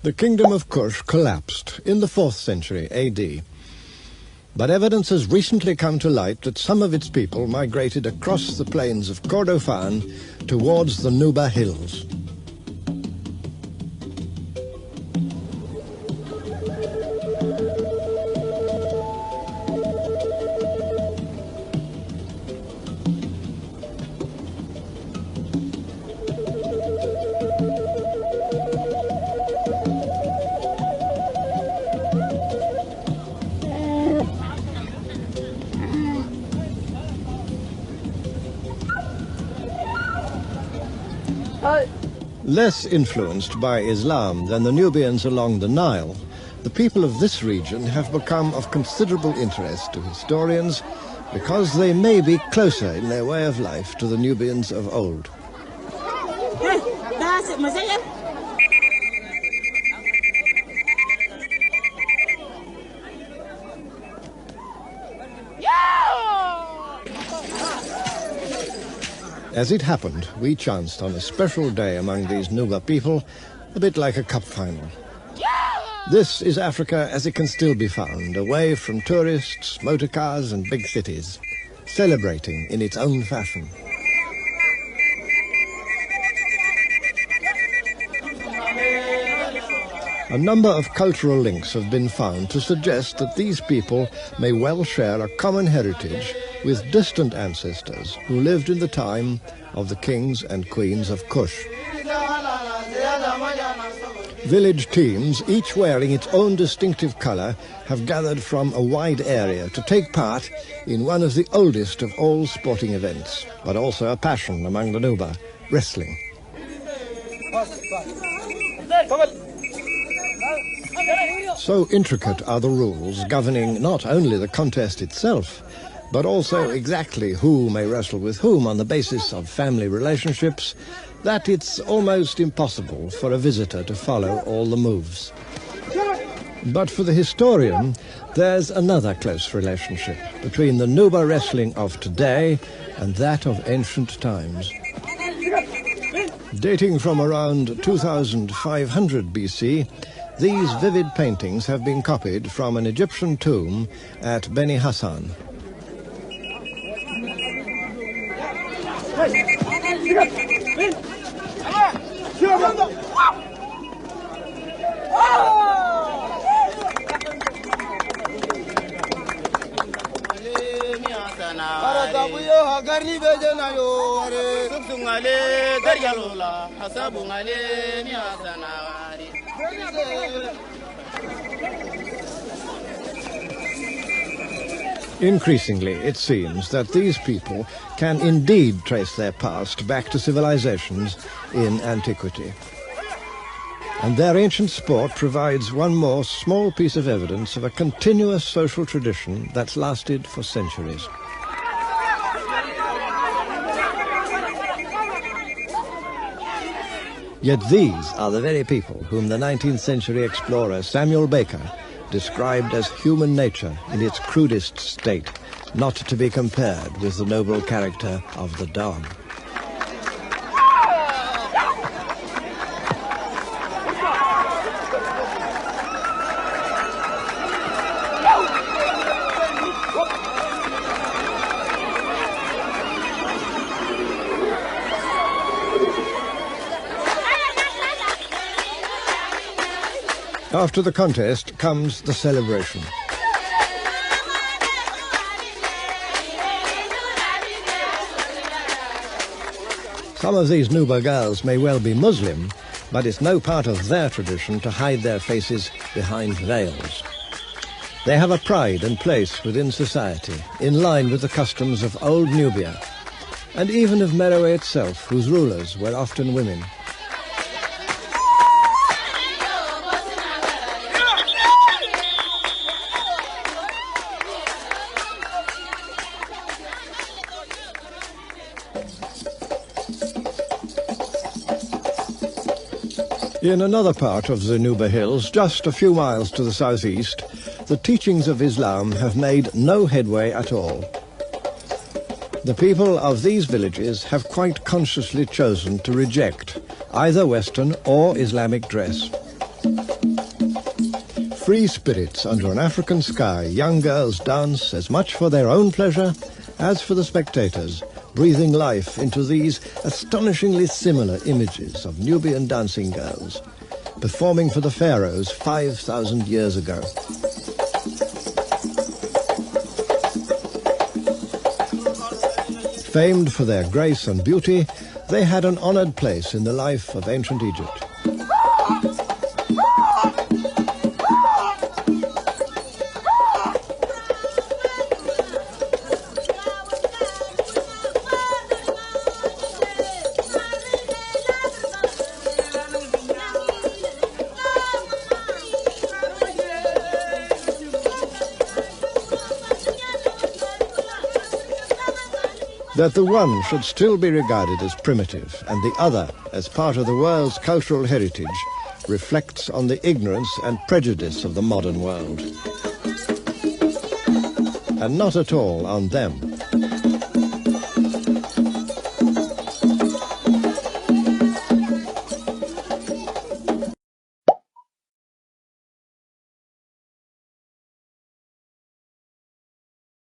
The kingdom of Kush collapsed in the 4th century AD. But evidence has recently come to light that some of its people migrated across the plains of Kordofan towards the Nuba hills. Less influenced by Islam than the Nubians along the Nile, the people of this region have become of considerable interest to historians because they may be closer in their way of life to the Nubians of old. As it happened, we chanced on a special day among these Nuba people, a bit like a cup final. This is Africa as it can still be found, away from tourists, motor cars and big cities, celebrating in its own fashion. A number of cultural links have been found to suggest that these people may well share a common heritage with distant ancestors who lived in the time of the kings and queens of Kush. Village teams, each wearing its own distinctive colour, have gathered from a wide area to take part in one of the oldest of all sporting events, but also a passion among the Nuba, wrestling. So intricate are the rules governing not only the contest itself, but also exactly who may wrestle with whom on the basis of family relationships, that it's almost impossible for a visitor to follow all the moves. But for the historian, there's another close relationship between the Nuba wrestling of today and that of ancient times. Dating from around 2500 BC, these vivid paintings have been copied from an Egyptian tomb at Beni Hassan. Increasingly, it seems that these people can indeed trace their past back to civilizations in antiquity. And their ancient sport provides one more small piece of evidence of a continuous social tradition that's lasted for centuries. Yet these are the very people whom the 19th century explorer Samuel Baker described as human nature in its crudest state, not to be compared with the noble character of the dog. After the contest comes the celebration. Some of these Nuba girls may well be Muslim, but it's no part of their tradition to hide their faces behind veils. They have a pride and place within society, in line with the customs of old Nubia, and even of Meroe itself, whose rulers were often women. In another part of the Nuba Hills, just a few miles to the southeast, the teachings of Islam have made no headway at all. The people of these villages have quite consciously chosen to reject either Western or Islamic dress. free spirits under an African sky, young girls dance as much for their own pleasure as for the spectators, breathing life into these astonishingly similar images of Nubian dancing girls, performing for the pharaohs 5,000 years ago. Famed for their grace and beauty, they had an honored place in the life of ancient Egypt. That the one should still be regarded as primitive and the other as part of the world's cultural heritage reflects on the ignorance and prejudice of the modern world, and not at all on them.